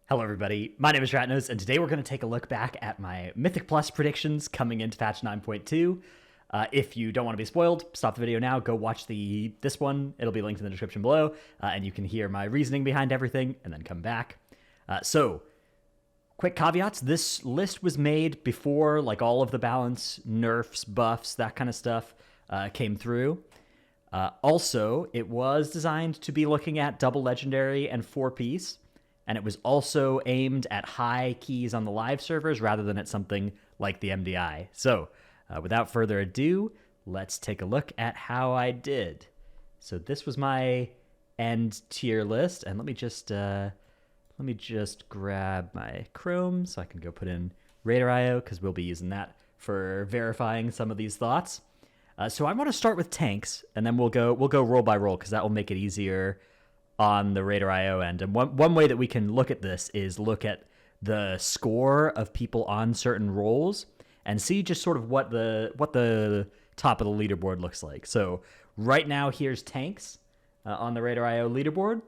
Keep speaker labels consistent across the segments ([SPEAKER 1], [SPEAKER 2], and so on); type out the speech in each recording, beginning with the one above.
[SPEAKER 1] Hello everybody, my name is Ratnos, and today we're going to take a look back at my Mythic Plus predictions coming into patch 9.2. If you don't want to be spoiled, stop the video now, go watch this one, it'll be linked in the description below, and you can hear my reasoning behind everything, and then come back. So, quick caveats, this list was made before like all of the balance, nerfs, buffs, that kind of stuff came through. Also, it was designed to be looking at double legendary and 4-piece, and it was also aimed at high keys on the live servers rather than at something like the MDI. So, without further ado, let's take a look at how I did. So this was my end tier list, and let me just grab my Chrome so I can go put in Radar.io, because we'll be using that for verifying some of these thoughts. So I want to start with tanks, and then we'll go roll by roll, because that will make it easier on the Radar.io end. And one way that we can look at this is look at the score of people on certain roles and see just sort of what the top of the leaderboard looks like. So right now, here's tanks on the Radar.io leaderboard.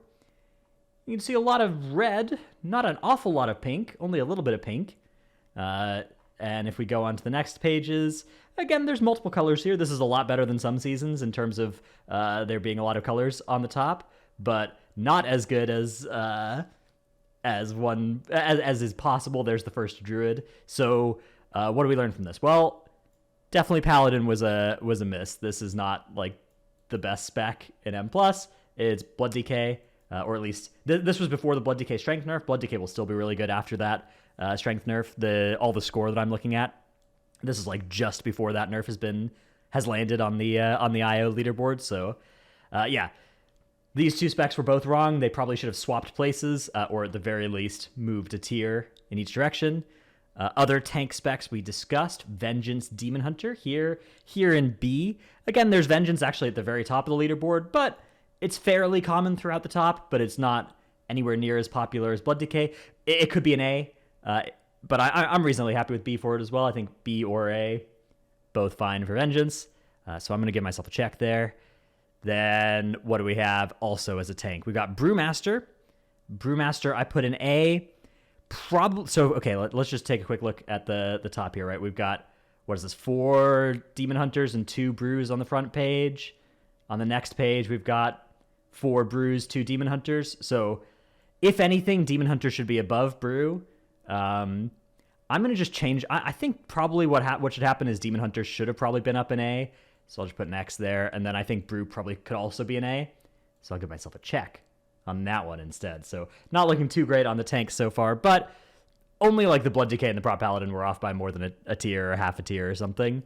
[SPEAKER 1] You can see a lot of red, not an awful lot of pink, only a little bit of pink. And if we go on to the next pages, again, there's multiple colors here. This is a lot better than some seasons in terms of there being a lot of colors on the top, but not as good as is possible. There's the first druid. So what do we learn from this? Well, definitely Paladin was a miss. This is not like the best spec in M+. It's Blood Decay, or at least this was before the Blood Decay strength nerf. Blood Decay will still be really good after that strength nerf. All the score that I'm looking at, this is like just before that nerf has landed on the IO leaderboard. So yeah. These two specs were both wrong. They probably should have swapped places, or at the very least moved a tier in each direction. Other tank specs we discussed: Vengeance, Demon Hunter. Here in B. Again, there's Vengeance actually at the very top of the leaderboard, but it's fairly common throughout the top, but it's not anywhere near as popular as Blood Decay. It could be an A, but I'm reasonably happy with B for it as well. I think B or A, both fine for Vengeance. So I'm going to give myself a check there. Then what do we have also as a tank? We've got Brewmaster. Brewmaster, I put an A. Probably so. Okay, let's just take a quick look at the top here. Right, we've got, what is this? 4 Demon Hunters and 2 Brews on the front page. On the next page, we've got 4 Brews, 2 Demon Hunters. So, if anything, Demon Hunter should be above Brew. I'm gonna just change. I think probably what should happen is Demon Hunter should have probably been up in A. So I'll just put an X there, and then I think Brew probably could also be an A. So I'll give myself a check on that one instead. So not looking too great on the tanks so far, but only like the Blood Decay and the Prop Paladin were off by more than a tier or half a tier or something.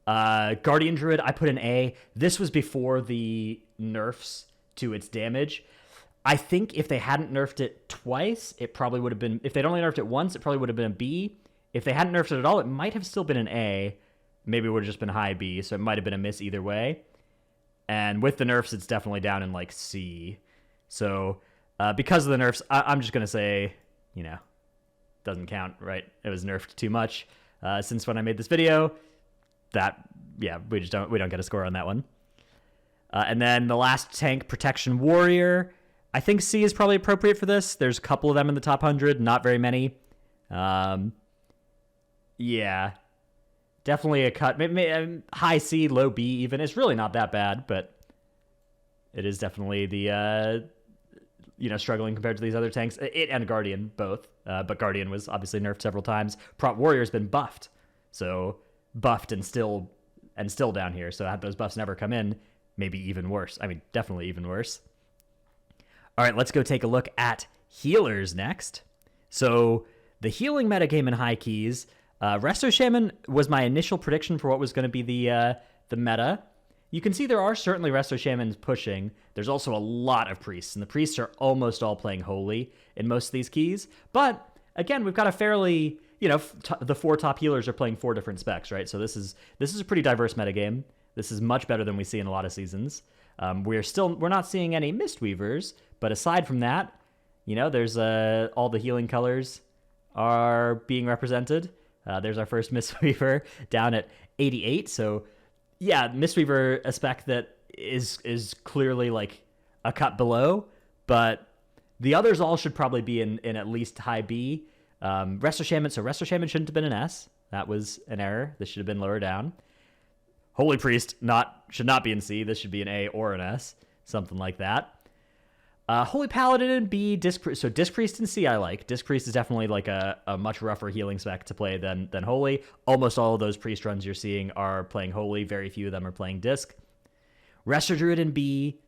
[SPEAKER 1] Guardian Druid, I put an A. This was before the nerfs to its damage. I think if they hadn't nerfed it twice, it probably would have been... If they'd only nerfed it once, it probably would have been a B. If they hadn't nerfed it at all, it might have still been an A. Maybe it would have just been high B, so it might have been a miss either way. And with the nerfs, it's definitely down in like C. So because of the nerfs, I'm just going to say, doesn't count, right? It was nerfed too much since when I made this video. We don't get a score on that one. And then the last tank, Protection Warrior. I think C is probably appropriate for this. There's a couple of them in the top 100, not very many. Yeah. Definitely a cut. Maybe high C, low B even. It's really not that bad, but it is definitely the, struggling compared to these other tanks. It and Guardian, both. But Guardian was obviously nerfed several times. Prop Warrior's been buffed. So buffed and still down here. So had those buffs never come in, maybe even worse. I mean, definitely even worse. All right, let's go take a look at healers next. So the healing metagame in high keys... Resto Shaman was my initial prediction for what was going to be the meta. You can see there are certainly Resto Shamans pushing. There's also a lot of priests, and the priests are almost all playing holy in most of these keys. But again, we've got a fairly, the 4 top healers are playing 4 different specs, right? So this is a pretty diverse metagame. This is much better than we see in a lot of seasons. We're not seeing any Mistweavers, but aside from that, there's all the healing colors are being represented. There's our first Mistweaver down at 88. So, yeah, Mistweaver, a spec that is clearly like a cut below, but The others all should probably be in at least high B. Resto Shaman, so Resto Shaman shouldn't have been an S. That was an error. This should have been lower down. Holy Priest should not be in C. This should be an A or an S, something like that. Holy Paladin in B, Disc Priest. So Disc Priest in C I like. Disc Priest is definitely like a much rougher healing spec to play than Holy. Almost all of those Priest runs you're seeing are playing Holy. Very few of them are playing Disc. Resto Druid in B.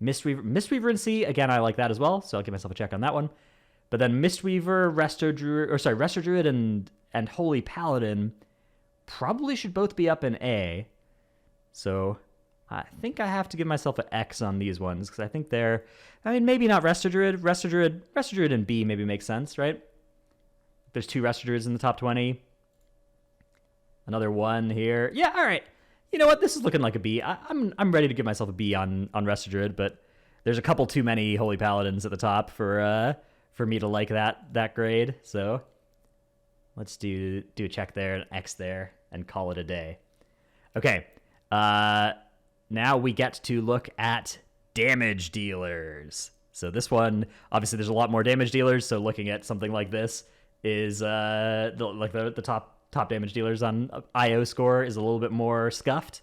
[SPEAKER 1] Mistweaver in C. Again, I like that as well, so I'll give myself a check on that one. But then Mistweaver, Resto Druid and Holy Paladin probably should both be up in A. So I think I have to give myself an X on these ones because I think maybe not Resto Druid. Resto Druid in B maybe makes sense, right? There's 2 Resto Druids in the top 20. Another one here. Yeah, all right. You know what? This is looking like a B. I'm ready to give myself a B on Resto Druid, but there's a couple too many Holy Paladins at the top for me to like that grade. So let's do a check there, an X there, and call it a day. Okay. Now we get to look at damage dealers. So this one, obviously, there's a lot more damage dealers. So looking at something like this is the top damage dealers on IO score is a little bit more scuffed.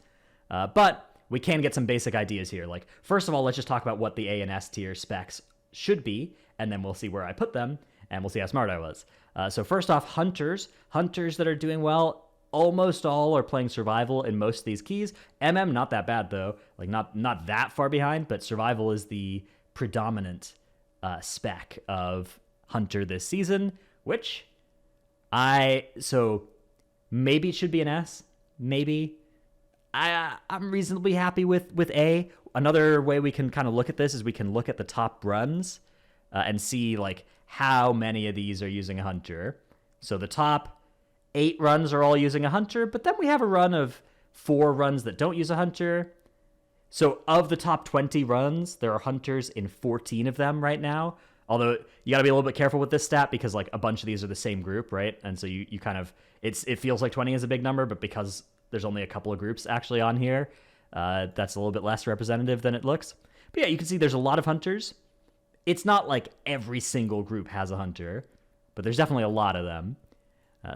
[SPEAKER 1] But we can get some basic ideas here. Like, first of all, let's just talk about what the A and S tier specs should be, and then we'll see where I put them, and we'll see how smart I was. So first off, hunters that are doing well. Almost all are playing survival in most of these keys. MM, not that bad though. Like not that far behind, but survival is the predominant spec of hunter this season, which so maybe it should be an S. Maybe. I'm reasonably happy with A. Another way we can kind of look at this is we can look at the top runs and see like how many of these are using a hunter. So the top 8 runs are all using a hunter, but then we have a run of 4 runs that don't use a hunter. So of the top 20 runs, there are hunters in 14 of them right now. Although you got to be a little bit careful with this stat because like a bunch of these are the same group, right? And so you kind of it feels like 20 is a big number, but because there's only a couple of groups actually on here, that's a little bit less representative than it looks. But yeah, you can see there's a lot of hunters. It's not like every single group has a hunter, but there's definitely a lot of them.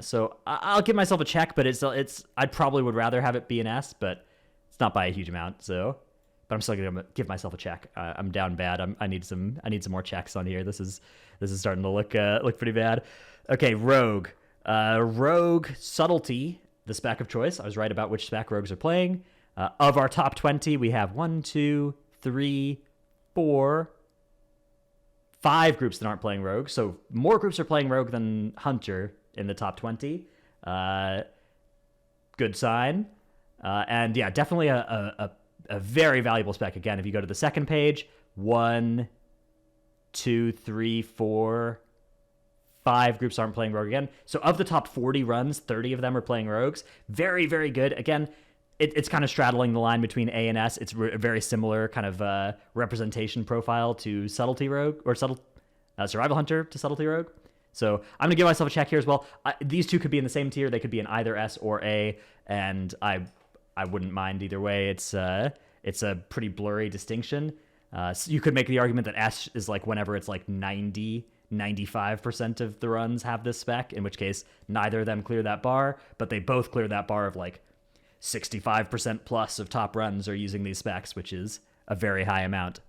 [SPEAKER 1] So I'll give myself a check, but I probably would rather have it be an S, but it's not by a huge amount. So, but I'm still gonna give myself a check. I'm down bad. I need some more checks on here. This is starting to look pretty bad. Okay, Rogue. Rogue Subtlety, the spec of choice. I was right about which spec rogues are playing. Of our top 20, we have 1, 2, 3, 4, 5 groups that aren't playing Rogue. So more groups are playing Rogue than Hunter in the top 20. Good sign. And yeah, definitely a very valuable spec. Again, if you go to the second page, 1, 2, 3, 4, 5 groups aren't playing Rogue again. So of the top 40 runs, 30 of them are playing Rogues. Very, very good. Again, it's kind of straddling the line between A and S. It's a very similar kind of representation profile to Subtlety Rogue, or Survival Hunter to Subtlety Rogue. So I'm going to give myself a check here as well. These two could be in the same tier. They could be in either S or A, and I wouldn't mind either way. It's a pretty blurry distinction. So you could make the argument that S is like whenever it's like 95% of the runs have this spec, in which case neither of them clear that bar, but they both clear that bar of like 65% plus of top runs are using these specs, which is a very high amount.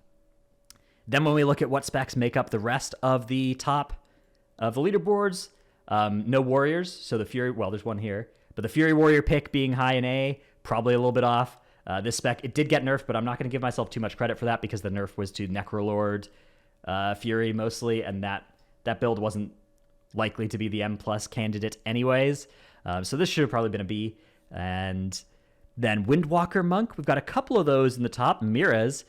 [SPEAKER 1] Then when we look at what specs make up the rest of the top of the leaderboards, no warriors. So the Fury, well, there's one here, but the Fury Warrior pick being high in A, probably a little bit off. This spec, it did get nerfed, but I'm not going to give myself too much credit for that because the nerf was to Necrolord Fury mostly, and that build wasn't likely to be the M plus candidate anyways. So this should have probably been a B. And then Windwalker Monk, we've got a couple of those in the top. Mira's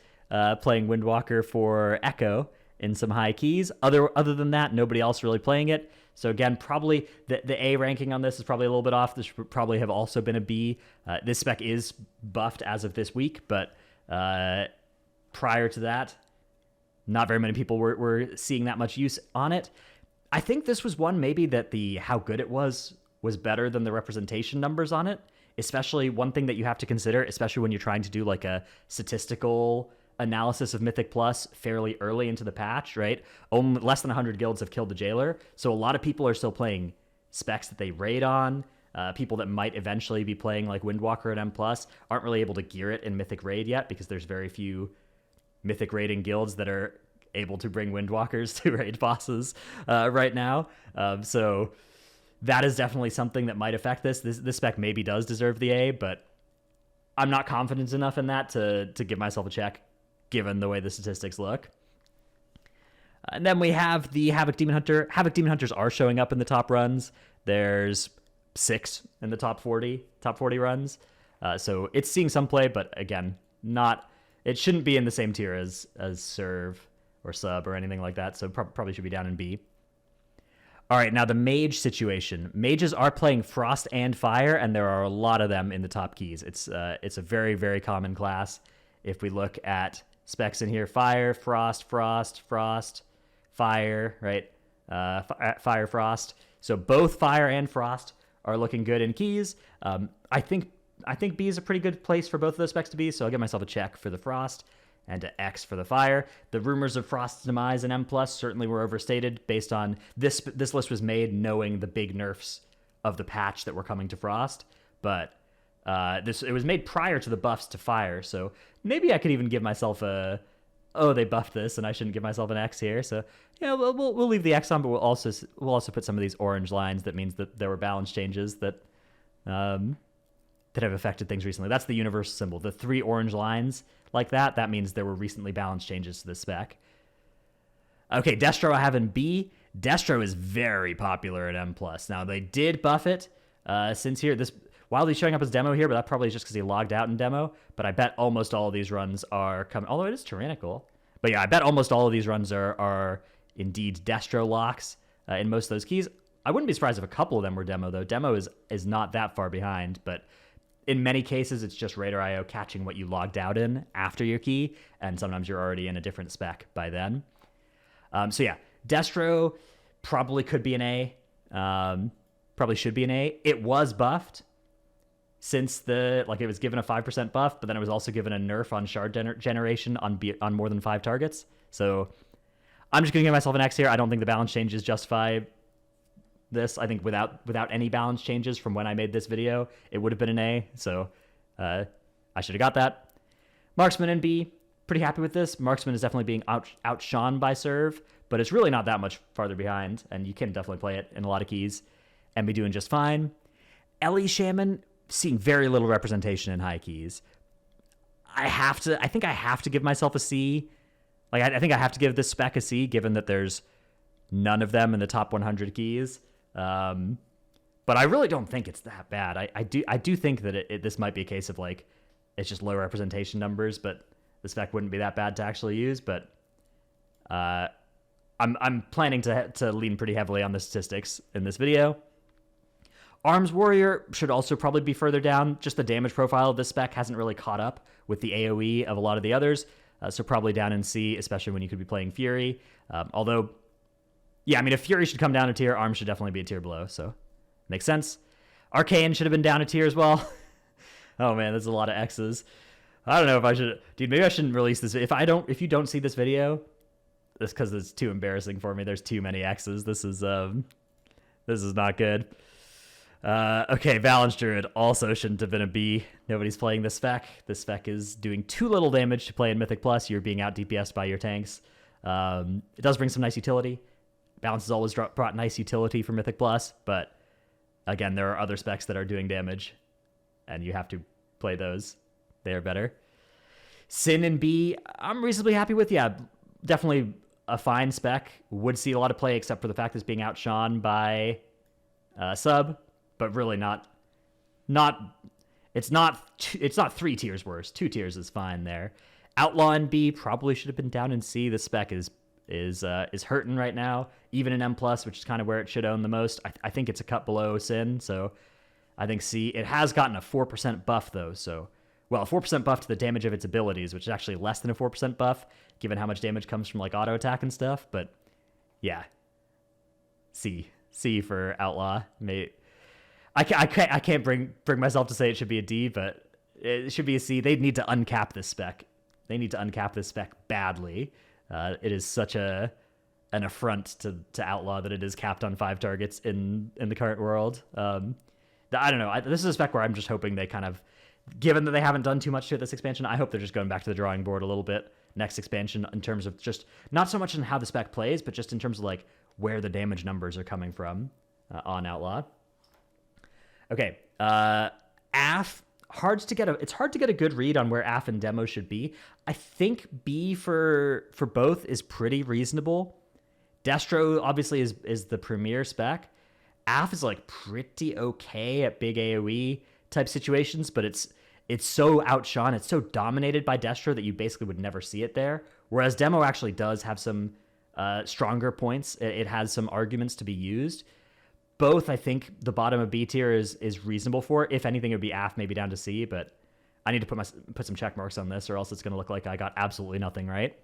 [SPEAKER 1] playing Windwalker for Echo in some high keys. Other than that, nobody else really playing it. So again, probably the A ranking on this is probably a little bit off. This should probably have also been a B. This spec is buffed as of this week, but prior to that, not very many people were seeing that much use on it. I think this was one maybe that how good it was better than the representation numbers on it. Especially one thing that you have to consider, especially when you're trying to do like a statistical analysis of Mythic Plus fairly early into the patch, right? Only less than 100 guilds have killed the Jailer, so a lot of people are still playing specs that they raid on. People that might eventually be playing like Windwalker at M+, aren't really able to gear it in Mythic Raid yet because there's very few Mythic raiding guilds that are able to bring Windwalkers to raid bosses right now. So that is definitely something that might affect this. This spec maybe does deserve the A, but I'm not confident enough in that to give myself a check, given the way the statistics look. And then we have the Havoc Demon Hunter. Havoc Demon Hunters are showing up in the top runs. There's 6 in the top 40 runs. So it's seeing some play, but again, it shouldn't be in the same tier as Serve or Sub or anything like that. So probably should be down in B. All right, now the mage situation. Mages are playing Frost and Fire, and there are a lot of them in the top keys. It's a very, very common class. If we look at specs in here, Fire, Frost, Fire, right? Fire, Frost. So both Fire and Frost are looking good in keys. I think B is a pretty good place for both of those specs to be, so I'll give myself a check for the Frost and an X for the Fire. The rumors of Frost's demise in M+ certainly were overstated based on this list was made knowing the big nerfs of the patch that were coming to Frost, but it was made prior to the buffs to Fire, so maybe I could even give myself they buffed this and I shouldn't give myself an X here. So yeah, we'll leave the X on, but we'll also put some of these orange lines. That means that there were balance changes that have affected things recently. That's the universal symbol. The 3 orange lines like that means there were recently balance changes to this spec. Okay, Destro I have in B. Destro is very popular at M+. Now, they did buff it since here. While he's showing up as demo here, but that probably is just because he logged out in demo. But I bet almost all of these runs are coming, although it is tyrannical. But yeah, I bet almost all of these runs are indeed Destro locks in most of those keys. I wouldn't be surprised if a couple of them were demo, though. Demo is not that far behind, but in many cases, it's just Raider.io catching what you logged out in after your key, and sometimes you're already in a different spec by then. So yeah, Destro probably could be an A. Probably should be an A. It was buffed since it was given a 5% buff, but then it was also given a nerf on shard generation on more than 5 targets. So I'm just going to give myself an X here. I don't think the balance changes justify this. I think without any balance changes from when I made this video, it would have been an A. So I should have got that. Marksman in B. Pretty happy with this. Marksman is definitely being outshone by Serve, but it's really not that much farther behind, and you can definitely play it in a lot of keys and be doing just fine. Ellie Shaman, seeing very little representation in high keys. I think I have to give myself a C. I think I have to give this spec a C, given that there's none of them in the top 100 keys. But I really don't think it's that bad. I do think that this might be a case of it's just low representation numbers, but the spec wouldn't be that bad to actually use. But I'm planning to lean pretty heavily on the statistics in this video. Arms Warrior should also probably be further down. Just the damage profile of this spec hasn't really caught up with the AoE of a lot of the others. So probably down in C, especially when you could be playing Fury. Although, yeah, I mean, if Fury should come down a tier, Arms should definitely be a tier below. So makes sense. Arcane should have been down a tier as well. Oh man, there's a lot of X's. I don't know if I should, dude, maybe I shouldn't release this. If you don't see this video, it's because it's too embarrassing for me. There's too many X's. This is not good. Okay, Valence Druid also shouldn't have been a B. Nobody's playing this spec. This spec is doing too little damage to play in Mythic Plus. You're being out DPS'd by your tanks. It does bring some nice utility. Balance has always brought nice utility for Mythic Plus, but again, there are other specs that are doing damage, and you have to play those. They are better. Sin and B, I'm reasonably happy with. Yeah, definitely a fine spec. Would see a lot of play, except for the fact that it's being outshone by Sub. But really it's not 3 tiers worse. 2 tiers is fine there. Outlaw in B probably should have been down in C. The spec is hurting right now, even in M+, which is kind of where it should own the most. I think it's a cut below Sin, so I think C. It has gotten a 4% buff, though, so... Well, a 4% buff to the damage of its abilities, which is actually less than a 4% buff, given how much damage comes from, auto attack and stuff, but yeah. C for Outlaw. I can't bring myself to say it should be a D, but it should be a C. They'd need to uncap this spec They need to uncap this spec badly. It is such an affront to Outlaw that it is capped on 5 targets in the current world. I don't know. This is a spec where I'm just hoping they kind of, given that they haven't done too much to this expansion, I hope they're just going back to the drawing board a little bit next expansion in terms of just not so much in how the spec plays, but just in terms of like where the damage numbers are coming from on Outlaw. Okay, AF. It's hard to get a good read on where AF and Demo should be. I think B for both is pretty reasonable. Destro obviously is the premier spec. AF is like pretty okay at big AoE type situations, but it's so outshone, it's so dominated by Destro that you basically would never see it there. Whereas Demo actually does have some stronger points. It has some arguments to be used. Both, I think, the bottom of B tier is reasonable for it. If anything, it would be AF, maybe down to C, but I need to put some check marks on this, or else it's going to look like I got absolutely nothing right.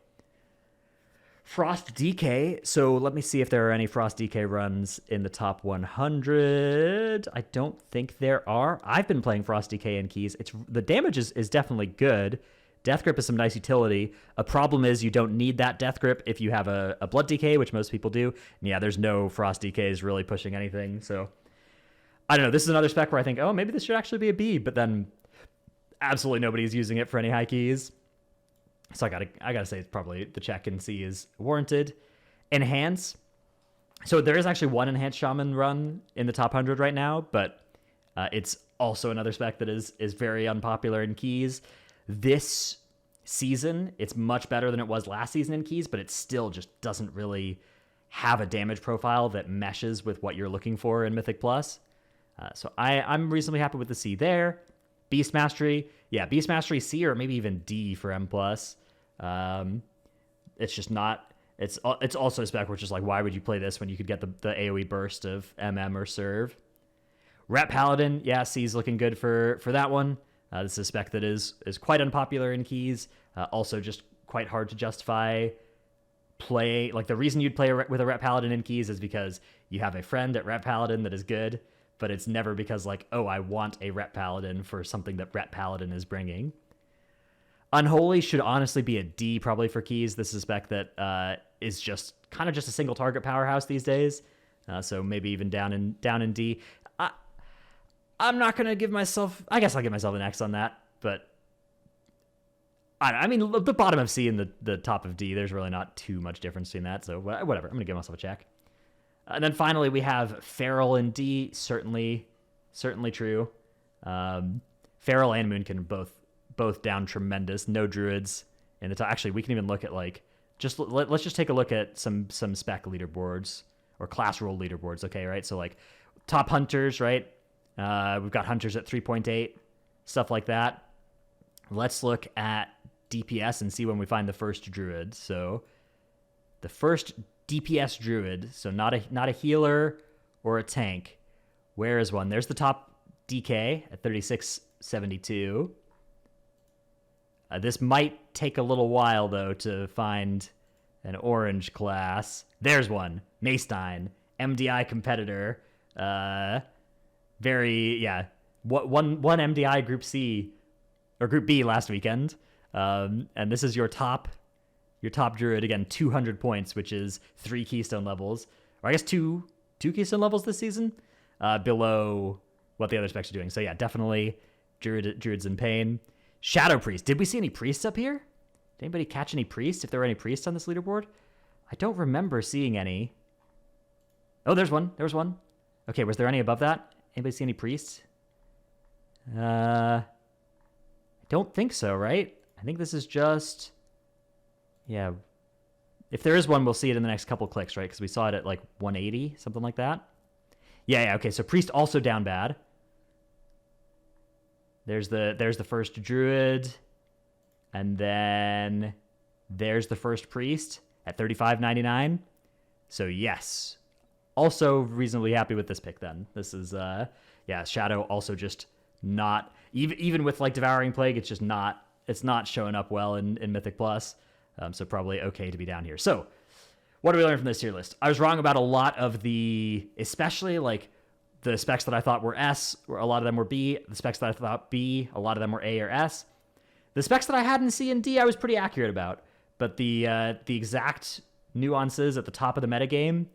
[SPEAKER 1] Frost DK. So let me see if there are any Frost DK runs in the top 100. I don't think there are. I've been playing Frost DK in keys. The damage is definitely good. Death Grip is some nice utility. A problem is you don't need that Death Grip if you have a Blood DK, which most people do. And yeah, there's no Frost DKs really pushing anything. So I don't know. This is another spec where I think, oh, maybe this should actually be a B, but then absolutely nobody's using it for any high keys. So I gotta say it's probably the check in C is warranted. Enhance. So there is actually one Enhanced Shaman run in the top 100 right now, but it's also another spec that is very unpopular in keys. This season, it's much better than it was last season in keys, but it still just doesn't really have a damage profile that meshes with what you're looking for in Mythic Plus. So I'm reasonably happy with the C there. Beast Mastery. Yeah, Beast Mastery C or maybe even D for M+. It's just not... It's also a spec where it's just like, why would you play this when you could get the AoE burst of MM or Serve? Ret Paladin. Yeah, C is looking good for that one. This is a spec that is quite unpopular in keys. Also just quite hard to justify play. Like the reason you'd play with a Ret Paladin in keys is because you have a friend at Ret Paladin that is good, but it's never because like, oh, I want a Ret Paladin for something that Ret Paladin is bringing. Unholy should honestly be a D probably for keys. This is a spec that is just kind of just a single target powerhouse these days. So maybe even down in D. I'm not going to give myself... I guess I'll give myself an X on that, but... I mean, the bottom of C and the top of D, there's really not too much difference between that, so whatever. I'm going to give myself a check. And then finally, we have Feral in D. Certainly true. Feral and Moonkin both down tremendous. No Druids in the top. Actually, we can even look at, like... Let's just take a look at some spec leaderboards, or class role leaderboards, okay, right? So, like, top Hunters, right? We've got Hunters at 3.8, stuff like that. Let's look at DPS and see when we find the first Druid. So the first DPS Druid, so not a healer or a tank. Where is one? There's the top DK at 3672. This might take a little while, though, to find an orange class. There's one. Maystein, MDI competitor. One MDI Group C or Group B last weekend, and this is your top Druid again, 200 points, which is 3 Keystone levels, or I guess two Keystone levels this season, below what the other specs are doing. So yeah, definitely Druids in pain. Shadow Priest. Did we see any priests up here? Did anybody catch any priests? If there were any priests on this leaderboard, I don't remember seeing any. Oh, there's one. There was one. Okay, was there any above that? Anybody see any priests? I don't think so, right? I think this is just... Yeah. If there is one, we'll see it in the next couple clicks, right? Because we saw it at like 180, something like that. Yeah, okay, so Priest also down bad. There's the first Druid. And then there's the first Priest at 35.99. So yes. Also reasonably happy with this pick then. This is Shadow also just not even with like Devouring Plague, it's not showing up well in Mythic Plus. So probably okay to be down here. So what do we learn from this tier list? I was wrong about a lot of especially like the specs that I thought were S, where a lot of them were B. The specs that I thought B, a lot of them were A or S. The specs that I had in C and D, I was pretty accurate about, but the exact nuances at the top of the metagame,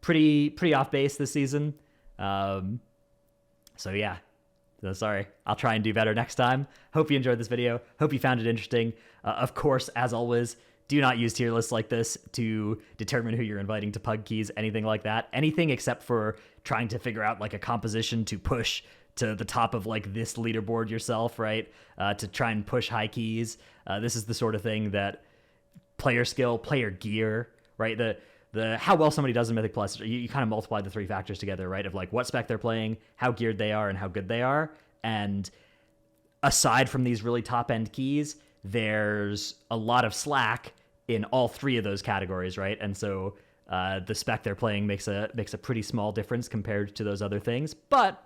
[SPEAKER 1] pretty off base this season. So yeah, so sorry. I'll try and do better next time. Hope you enjoyed this video. Hope you found it interesting. Of course, as always, do not use tier lists like this to determine who you're inviting to pug keys, anything like that. Anything except for trying to figure out like a composition to push to the top of like this leaderboard yourself, right? To try and push high keys. This is the sort of thing that player skill, player gear, right? The how well somebody does in Mythic Plus, you kind of multiply the three factors together, right? Of like what spec they're playing, how geared they are, and how good they are. And aside from these really top end keys, there's a lot of slack in all three of those categories, right? And so the spec they're playing makes a pretty small difference compared to those other things. But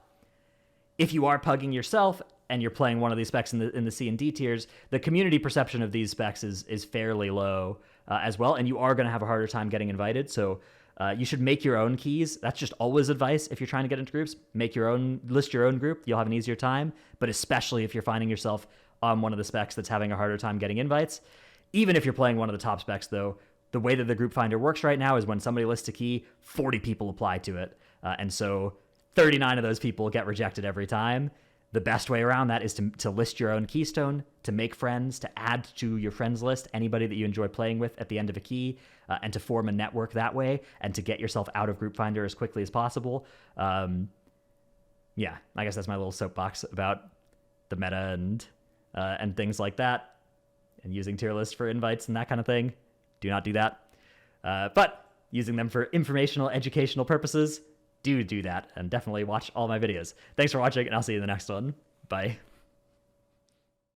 [SPEAKER 1] if you are pugging yourself and you're playing one of these specs in the C and D tiers, the community perception of these specs is fairly low as well, and you are going to have a harder time getting invited. So you should make your own keys. That's just always advice if you're trying to get into groups. List your own group. You'll have an easier time, but especially if you're finding yourself on one of the specs that's having a harder time getting invites. Even if you're playing one of the top specs, though, the way that the group finder works right now is when somebody lists a key, 40 people apply to it. And so 39 of those people get rejected every time. The best way around that is to list your own keystone, to make friends, to add to your friends list anybody that you enjoy playing with at the end of a key, and to form a network that way, and to get yourself out of Group Finder as quickly as possible. Yeah, I guess that's my little soapbox about the meta and things like that, and using tier lists for invites and that kind of thing. Do not do that. But using them for informational, educational purposes, do that, and definitely watch all my videos. Thanks for watching, and I'll see you in the next one. Bye.